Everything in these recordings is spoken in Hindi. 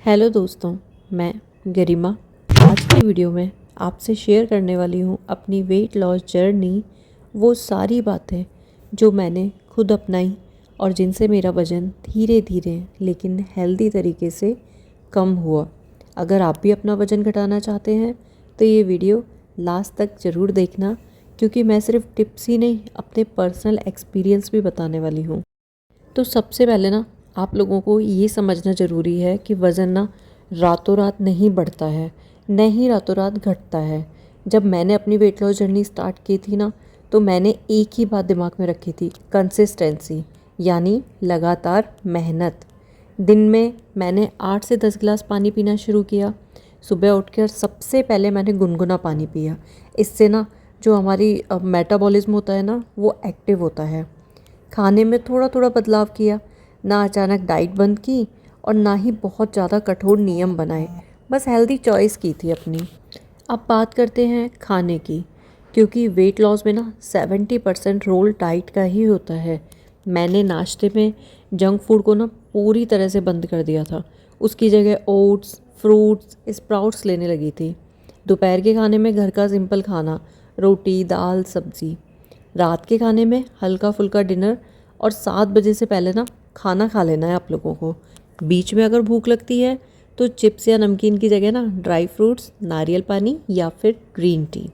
हेलो दोस्तों, मैं गरिमा आज की वीडियो में आपसे शेयर करने वाली हूँ अपनी वेट लॉस जर्नी। वो सारी बातें जो मैंने खुद अपनाई और जिनसे मेरा वज़न धीरे धीरे लेकिन हेल्दी तरीके से कम हुआ। अगर आप भी अपना वज़न घटाना चाहते हैं तो ये वीडियो लास्ट तक ज़रूर देखना, क्योंकि मैं सिर्फ टिप्स ही नहीं अपने पर्सनल एक्सपीरियंस भी बताने वाली हूँ। तो सबसे पहले ना आप लोगों को ये समझना ज़रूरी है कि वज़न ना रातों रात नहीं बढ़ता है, न ही रातों रात घटता है। जब मैंने अपनी वेट लॉस जर्नी स्टार्ट की थी ना, तो मैंने एक ही बात दिमाग में रखी थी, कंसिस्टेंसी, यानी लगातार मेहनत। दिन में मैंने 8 से 10 गिलास पानी पीना शुरू किया। सुबह उठकर सबसे पहले मैंने गुनगुना पानी पिया। इससे ना जो हमारी मेटाबॉलिज्म होता है ना, वो एक्टिव होता है। खाने में थोड़ा थोड़ा बदलाव किया, ना अचानक डाइट बंद की और ना ही बहुत ज़्यादा कठोर नियम बनाए, बस हेल्दी चॉइस की थी अपनी। अब बात करते हैं खाने की, क्योंकि वेट लॉस में ना 70% रोल डाइट का ही होता है। मैंने नाश्ते में जंक फूड को ना पूरी तरह से बंद कर दिया था। उसकी जगह ओट्स, फ्रूट्स, स्प्राउट्स लेने लगी थी। दोपहर के खाने में घर का सिंपल खाना, रोटी, दाल, सब्ज़ी। रात के खाने में हल्का फुल्का डिनर, और 7 बजे से पहले ना खाना खा लेना है आप लोगों को। बीच में अगर भूख लगती है तो चिप्स या नमकीन की जगह ना ड्राई फ्रूट्स, नारियल पानी या फिर ग्रीन टी।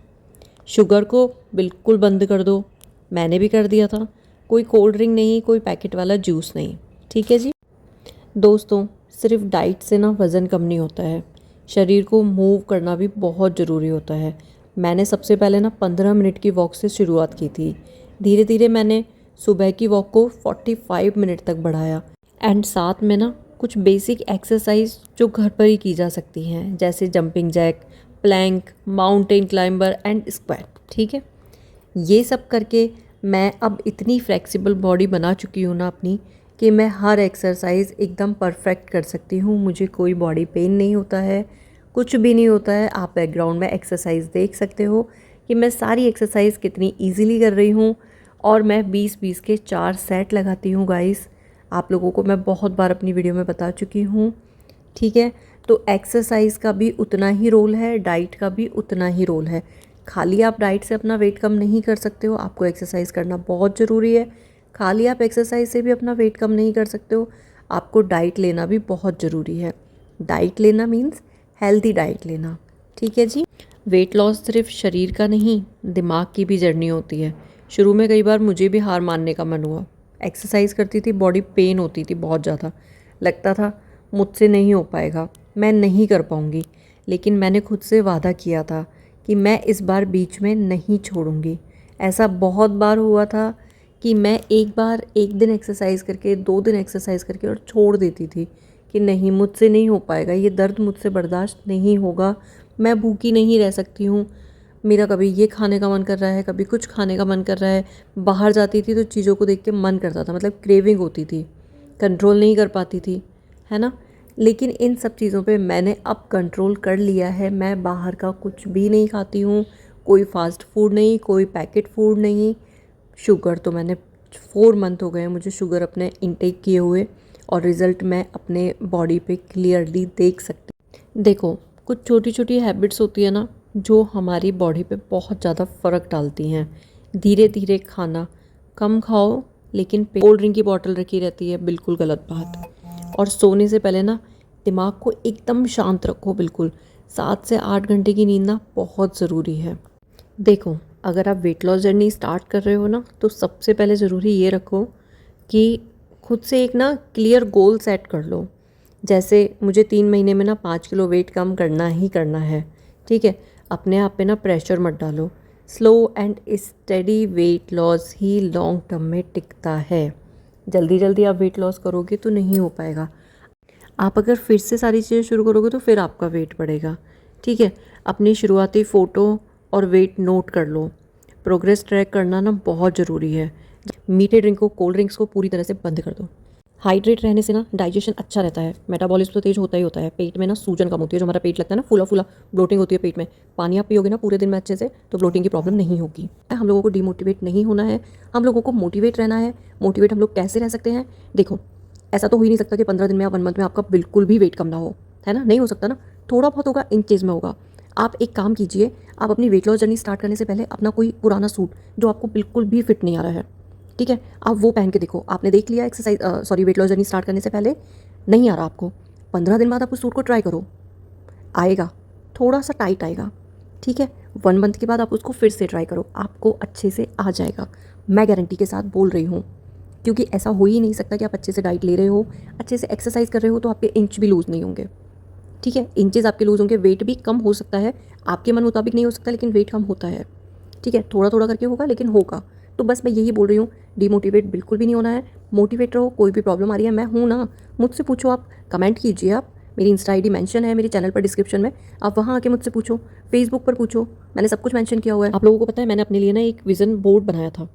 शुगर को बिल्कुल बंद कर दो, मैंने भी कर दिया था। कोई कोल्ड ड्रिंक नहीं, कोई पैकेट वाला जूस नहीं। ठीक है जी। दोस्तों, सिर्फ डाइट से ना वज़न कम नहीं होता है, शरीर को मूव करना भी बहुत ज़रूरी होता है। मैंने सबसे पहले ना 15 मिनट की वॉक से शुरुआत की थी। धीरे धीरे मैंने सुबह की वॉक को 45 मिनट तक बढ़ाया, एंड साथ में ना कुछ बेसिक एक्सरसाइज जो घर पर ही की जा सकती हैं, जैसे jumping jack, plank, mountain climber and squat. ठीक है, ये सब करके मैं अब इतनी फ्लेक्सिबल बॉडी बना चुकी हूँ ना अपनी, कि मैं हर एक्सरसाइज एकदम परफेक्ट कर सकती हूँ। मुझे कोई बॉडी पेन नहीं होता है, कुछ भी नहीं होता है। आप बैकग्राउंड में एक्सरसाइज देख सकते हो कि मैं सारी एक्सरसाइज कितनी इजीली कर रही हूँ। और मैं 20-20 के 4 सेट लगाती हूँ गाइस। आप लोगों को मैं बहुत बार अपनी वीडियो में बता चुकी हूँ। ठीक है, तो एक्सरसाइज का भी उतना ही रोल है, डाइट का भी उतना ही रोल है। खाली आप डाइट से अपना वेट कम नहीं कर सकते हो, आपको एक्सरसाइज करना बहुत ज़रूरी है। खाली आप एक्सरसाइज से भी अपना वेट कम नहीं कर सकते हो, आपको डाइट लेना भी बहुत ज़रूरी है। डाइट लेना मीन्स हेल्दी डाइट लेना। ठीक है जी। वेट लॉस सिर्फ शरीर का नहीं, दिमाग की भी जर्नी होती है। शुरू में कई बार मुझे भी हार मानने का मन हुआ। एक्सरसाइज करती थी, बॉडी पेन होती थी बहुत ज़्यादा, लगता था मुझसे नहीं हो पाएगा, मैं नहीं कर पाऊँगी। लेकिन मैंने खुद से वादा किया था कि मैं इस बार बीच में नहीं छोड़ूंगी। ऐसा बहुत बार हुआ था कि मैं एक बार 1 दिन एक्सरसाइज करके, 2 दिन एक्सरसाइज करके और छोड़ देती थी कि नहीं, मुझसे नहीं हो पाएगा, ये दर्द मुझसे बर्दाश्त नहीं होगा, मैं भूखी नहीं रह सकती हूँ। मेरा कभी ये खाने का मन कर रहा है, कभी कुछ खाने का मन कर रहा है। बाहर जाती थी तो चीज़ों को देख के मन करता था, मतलब क्रेविंग होती थी, कंट्रोल नहीं कर पाती थी, है ना। लेकिन इन सब चीज़ों पे मैंने अब कंट्रोल कर लिया है। मैं बाहर का कुछ भी नहीं खाती हूँ, कोई फास्ट फूड नहीं, कोई पैकेट फूड नहीं। शुगर तो मैंने 4 मंथ हो गए मुझे शुगर अपने इनटेक किए हुए, और रिज़ल्ट मैं अपने बॉडी पे क्लियरली देख सकती। देखो, कुछ छोटी छोटी हैबिट्स होती है ना, जो हमारी बॉडी पे बहुत ज़्यादा फ़र्क डालती हैं। धीरे धीरे खाना कम खाओ, लेकिन कोल्ड ड्रिंक की बॉटल रखी रहती है, बिल्कुल गलत बात। और सोने से पहले ना दिमाग को एकदम शांत रखो, बिल्कुल। 7 से 8 घंटे की नींद ना बहुत ज़रूरी है। देखो, अगर आप वेट लॉस जर्नी स्टार्ट कर रहे हो ना, तो सबसे पहले ज़रूरी ये रखो कि खुद से एक ना क्लियर गोल सेट कर लो। जैसे मुझे 3 महीने में ना 5 किलो वेट कम करना ही करना है। ठीक है, अपने आप पे ना प्रेशर मत डालो। Slow and steady weight loss he long term में टिकता है। जल्दी जल्दी आप वेट लॉस करोगे तो नहीं हो पाएगा। आप अगर फिर से सारी चीज़ें शुरू करोगे तो फिर आपका वेट बढ़ेगा। ठीक है, अपनी शुरुआती फ़ोटो और वेट नोट कर लो। प्रोग्रेस ट्रैक करना ना बहुत ज़रूरी है। मीठे ड्रिंक को, कोल्ड ड्रिंक्स को पूरी तरह से बंद कर दो। हाइड्रेट रहने से ना डाइजेशन अच्छा रहता है, मेटाबॉलिज्म तो तेज होता ही होता है, पेट में ना सूजन कम होती है, जो हमारा पेट लगता है ना फूला फूला, ब्लोटिंग होती है पेट में। पानी आप पियोगे ना पूरे दिन में अच्छे से, तो ब्लोटिंग की प्रॉब्लम नहीं होगी। हम लोगों को डिमोटिवेट नहीं होना है, हम लोगों को मोटिवेट रहना है। मोटिवेट हम लोग कैसे रह सकते हैं? देखो, ऐसा तो हो ही नहीं सकता कि 15 दिन में या 1 मंथ में आपका बिल्कुल भी वेट कम ना हो, है ना, नहीं हो सकता ना, थोड़ा बहुत होगा, इंचेस में होगा। आप एक काम कीजिए, आप अपनी वेट लॉस जर्नी स्टार्ट करने से पहले अपना कोई पुराना सूट जो आपको बिल्कुल भी फिट नहीं आ रहा है, ठीक है, आप वो पहन के देखो। आपने देख लिया exercise sorry weight loss journey start करने से पहले नहीं आ रहा आपको, 15 दिन बाद आप उस सूट को ट्राई करो, आएगा, थोड़ा सा टाइट आएगा, ठीक है। 1 मंथ के बाद आप उसको फिर से ट्राई करो, आपको अच्छे से आ जाएगा, मैं गारंटी के साथ बोल रही हूँ। क्योंकि ऐसा हो ही नहीं सकता कि आप अच्छे से डाइट ले रहे हो, अच्छे से एक्सरसाइज कर रहे हो तो आपके इंच भी लूज़ नहीं होंगे, ठीक है। इंचेस आपके लूज़ होंगे, वेट भी कम हो सकता है, आपके मन मुताबिक नहीं हो सकता, लेकिन वेट कम होता है, ठीक है। थोड़ा थोड़ा करके होगा, लेकिन होगा। तो बस मैं यही बोल रही हूँ, डिमोटिवेट बिल्कुल भी नहीं होना है, मोटिवेट रहो। कोई भी प्रॉब्लम आ रही है, मैं हूँ ना, मुझसे पूछो, आप कमेंट कीजिए, आप मेरी इंस्टा आईडी मेंशन है मेरे चैनल पर डिस्क्रिप्शन में, आप वहाँ आके मुझसे पूछो, फेसबुक पर पूछो, मैंने सब कुछ मेंशन किया हुआ है। आप लोगों को पता है मैंने अपने लिए ना एक विज़न बोर्ड बनाया था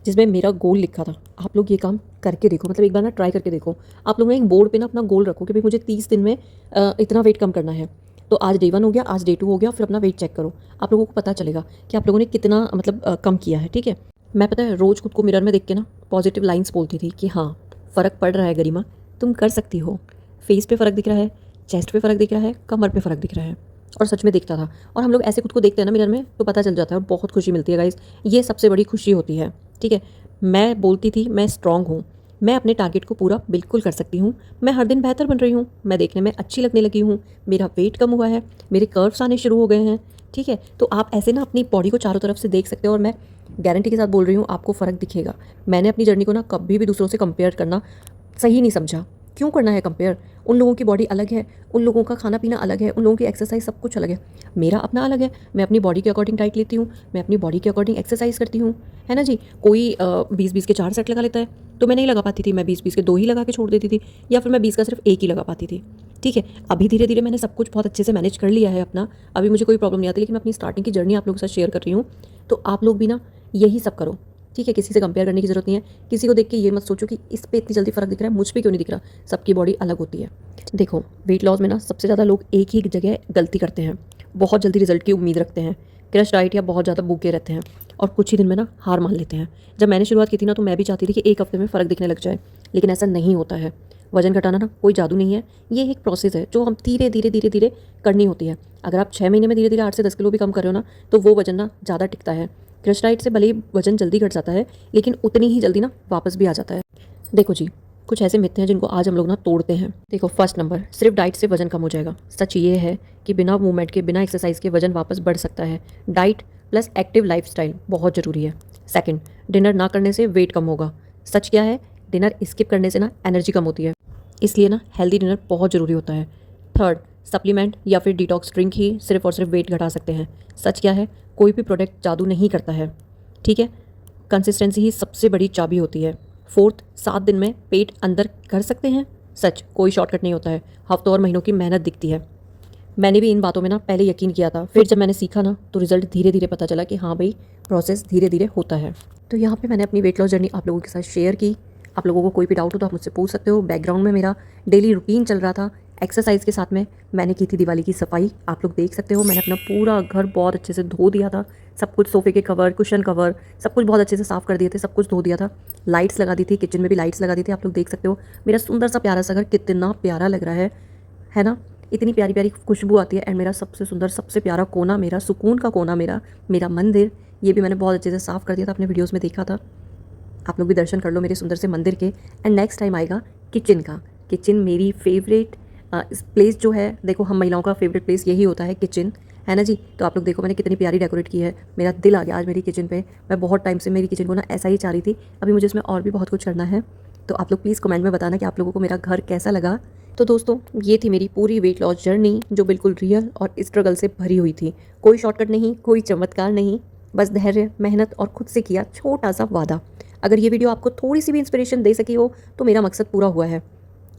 जिसमें मेरा गोल लिखा था। आप लोग ये काम करके देखो, मतलब एक बार ना ट्राई करके देखो। आप लोग ना एक बोर्ड पे ना अपना गोल रखो कि भाई मुझे 30 दिन में इतना वेट कम करना है। तो आज डे 1 हो गया, आज डे 2 हो गया, फिर अपना वेट चेक करो। आप लोगों को पता चलेगा कि आप लोगों ने कितना मतलब कम किया है, ठीक है। मैं पता है रोज़ खुद को मिरर में देख के ना पॉजिटिव लाइन्स बोलती थी कि हाँ फ़र्क पड़ रहा है गरिमा, तुम कर सकती हो। फेस पे फ़र्क दिख रहा है, चेस्ट पे फ़र्क दिख रहा है, कमर पे फ़र्क दिख रहा है। और सच में दिखता था। और हम लोग ऐसे खुद को देखते हैं ना मिरर में तो पता चल जाता है और बहुत खुशी मिलती है गाइस, ये सबसे बड़ी खुशी होती है, ठीक है। मैं बोलती थी मैं स्ट्रांग हूँ, मैं अपने टारगेट को पूरा बिल्कुल कर सकती हूँ, मैं हर दिन बेहतर बन रही हूँ, मैं देखने में अच्छी लगने लगी हूँ, मेरा वेट कम हुआ है, मेरे कर्व्स आने शुरू हो गए हैं, ठीक है। तो आप ऐसे ना अपनी बॉडी को चारों तरफ से देख सकते हो और मैं गारंटी के साथ बोल रही हूँ आपको फ़र्क दिखेगा। मैंने अपनी जर्नी को ना कभी भी दूसरों से कंपेयर करना सही नहीं समझा। क्यों करना है कंपेयर? उन लोगों की बॉडी अलग है, उन लोगों का खाना पीना अलग है, उन लोगों की एक्सरसाइज सब कुछ अलग है, मेरा अपना अलग है। मैं अपनी बॉडी के अकॉर्डिंग डाइट लेती हूँ, मैं अपनी बॉडी के अकॉर्डिंग एक्सरसाइज करती हूँ, है ना जी। कोई 20-20 के 4 सेट लगा लेता है, तो मैं नहीं लगा पाती थी, मैं 20-20 के 2 ही लगा के छोड़ देती थी, या फिर मैं 20 का सिर्फ 1 ही लगा पाती थी, ठीक है। अभी धीरे धीरे मैंने सब कुछ बहुत अच्छे से मैनेज कर लिया है अपना, अभी मुझे कोई प्रॉब्लम नहीं आती। लेकिन मैं अपनी स्टार्टिंग की जर्नी आप लोगों के साथ शेयर कर रही हूँ, तो आप लोग भी ना यही सब करो, ठीक है। किसी से कंपेयर करने की ज़रूरत नहीं है, किसी को देख के ये मत सोचो कि इस पे इतनी जल्दी फ़र्क दिख रहा है, मुझ पे क्यों नहीं दिख रहा। सबकी बॉडी अलग होती है। देखो वेट लॉस में ना सबसे ज़्यादा लोग एक ही जगह गलती करते हैं, बहुत जल्दी रिजल्ट की उम्मीद रखते हैं, क्रश डाइट या बहुत ज़्यादा भूखे रहते हैं और कुछ ही दिन में ना हार मान लेते हैं। जब मैंने शुरुआत की थी ना तो मैं भी चाहती थी कि 1 हफ्ते में फ़र्क दिखने लग जाए, लेकिन ऐसा नहीं होता है। वजन घटाना ना कोई जादू नहीं है, ये एक प्रोसेस है जो हम धीरे धीरे धीरे धीरे करनी होती है। अगर आप 6 महीने में धीरे धीरे 8 से 10 किलो भी कम कर रहे हो ना तो वो वजन ना ज़्यादा टिकता है। क्रश डाइट से भले ही वजन जल्दी घट जाता है, लेकिन उतनी ही जल्दी ना वापस भी आ जाता है। देखो जी, कुछ ऐसे मिथ हैं जिनको आज हम लोग ना तोड़ते हैं। देखो फर्स्ट नंबर, सिर्फ डाइट से वजन कम हो जाएगा। सच ये है कि बिना मूवमेंट के, बिना एक्सरसाइज के वजन वापस बढ़ सकता है। डाइट प्लस एक्टिव लाइफस्टाइल बहुत ज़रूरी है। सेकंड, डिनर ना करने से वेट कम होगा। सच क्या है? डिनर स्किप करने से ना एनर्जी कम होती है, इसलिए ना हेल्दी डिनर बहुत ज़रूरी होता है। थर्ड, सप्लीमेंट या फिर डिटॉक्स ड्रिंक ही सिर्फ और सिर्फ वेट घटा सकते हैं। सच क्या है? कोई भी प्रोडक्ट जादू नहीं करता है, ठीक है। कंसिस्टेंसी ही सबसे बड़ी चाबी होती है। फोर्थ, 7 दिन में पेट अंदर कर सकते हैं। सच, कोई शॉर्टकट नहीं होता है, हफ्तों और महीनों की मेहनत दिखती है। मैंने भी इन बातों में ना पहले यकीन किया था, फिर जब मैंने सीखा ना तो रिजल्ट धीरे धीरे पता चला कि हाँ भाई प्रोसेस धीरे धीरे होता है। तो यहाँ पे मैंने अपनी वेट लॉस जर्नी आप लोगों के साथ शेयर की। आप लोगों को कोई भी डाउट हो तो आप मुझसे पूछ सकते हो। बैकग्राउंड में मेरा डेली रूटीन चल रहा था, एक्सरसाइज के साथ में मैंने की थी दिवाली की सफाई, आप लोग देख सकते हो। मैंने अपना पूरा घर बहुत अच्छे से धो दिया था, सब कुछ, सोफे के कवर, कुशन कवर, सब कुछ बहुत अच्छे से साफ़ कर दिए थे, सब कुछ धो दिया था। लाइट्स लगा दी थी, किचन में भी लाइट्स लगा दी थी, आप लोग देख सकते हो। मेरा सुंदर सा प्यारा सा घर कितना प्यारा लग रहा है ना। इतनी प्यारी प्यारी खुशबू आती है। एंड मेरा सबसे सुंदर, सबसे प्यारा कोना, मेरा सुकून का कोना, मेरा मंदिर, ये भी मैंने बहुत अच्छे से साफ़ कर दिया था, अपने वीडियोस में देखा था। आप लोग भी दर्शन कर लो मेरे सुंदर से मंदिर के। एंड नेक्स्ट टाइम आएगा किचन का। किचन मेरी फेवरेट प्लेस जो है, देखो हम महिलाओं का फेवरेट प्लेस यही होता है किचन, है ना जी। तो आप लोग देखो मैंने कितनी प्यारी डेकोरेट की है, मेरा दिल आ गया आज मेरी किचन पे। मैं बहुत टाइम से मेरी किचन को ना ऐसा ही चाह रही थी, अभी मुझे इसमें और भी बहुत कुछ करना है। तो आप लोग प्लीज़ कमेंट में बताना कि आप लोगों को मेरा घर कैसा लगा। तो दोस्तों ये थी मेरी पूरी वेट लॉस जर्नी जो बिल्कुल रियल और स्ट्रगल से भरी हुई थी। कोई शॉर्टकट नहीं, कोई चमत्कार नहीं, बस धैर्य, मेहनत और खुद से किया छोटा सा वादा। अगर ये वीडियो आपको थोड़ी सी भी इंस्पिरेशन दे सकी हो तो मेरा मकसद पूरा हुआ है।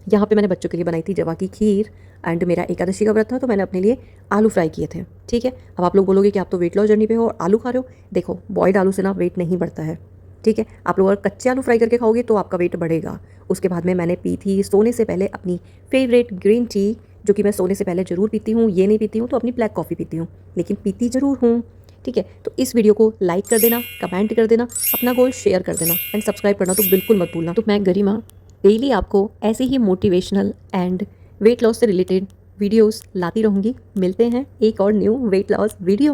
यहाँ पे मैंने बच्चों के लिए बनाई थी जवा की खीर, एंड मेरा एकादशी का व्रत था तो मैंने अपने लिए आलू फ्राई किए थे, ठीक है। अब आप लोग बोलोगे कि आप तो वेट लॉस जर्नी पे हो और आलू खा रहे हो। देखो बॉयल्ड आलू से ना वेट नहीं बढ़ता है, ठीक है। आप लोग अगर कच्चे आलू फ्राई करके खाओगे तो आपका वेट बढ़ेगा। उसके बाद में मैंने पी थी सोने से पहले अपनी फेवरेट ग्रीन टी, जो कि मैं सोने से पहले ज़रूर पीती हूँ। ये नहीं पीती हूँ तो अपनी ब्लैक कॉफ़ी पीती हूँ, लेकिन पीती ज़रूर हूँ, ठीक है। तो इस वीडियो को लाइक कर देना, कमेंट कर देना, अपना गोल शेयर कर देना एंड सब्सक्राइब करना तो बिल्कुल मत भूलना। तो मैं गरिमा डेली आपको ऐसे ही मोटिवेशनल एंड वेट लॉस से रिलेटेड वीडियोस लाती रहूँगी। मिलते हैं एक और न्यू वेट लॉस वीडियो में।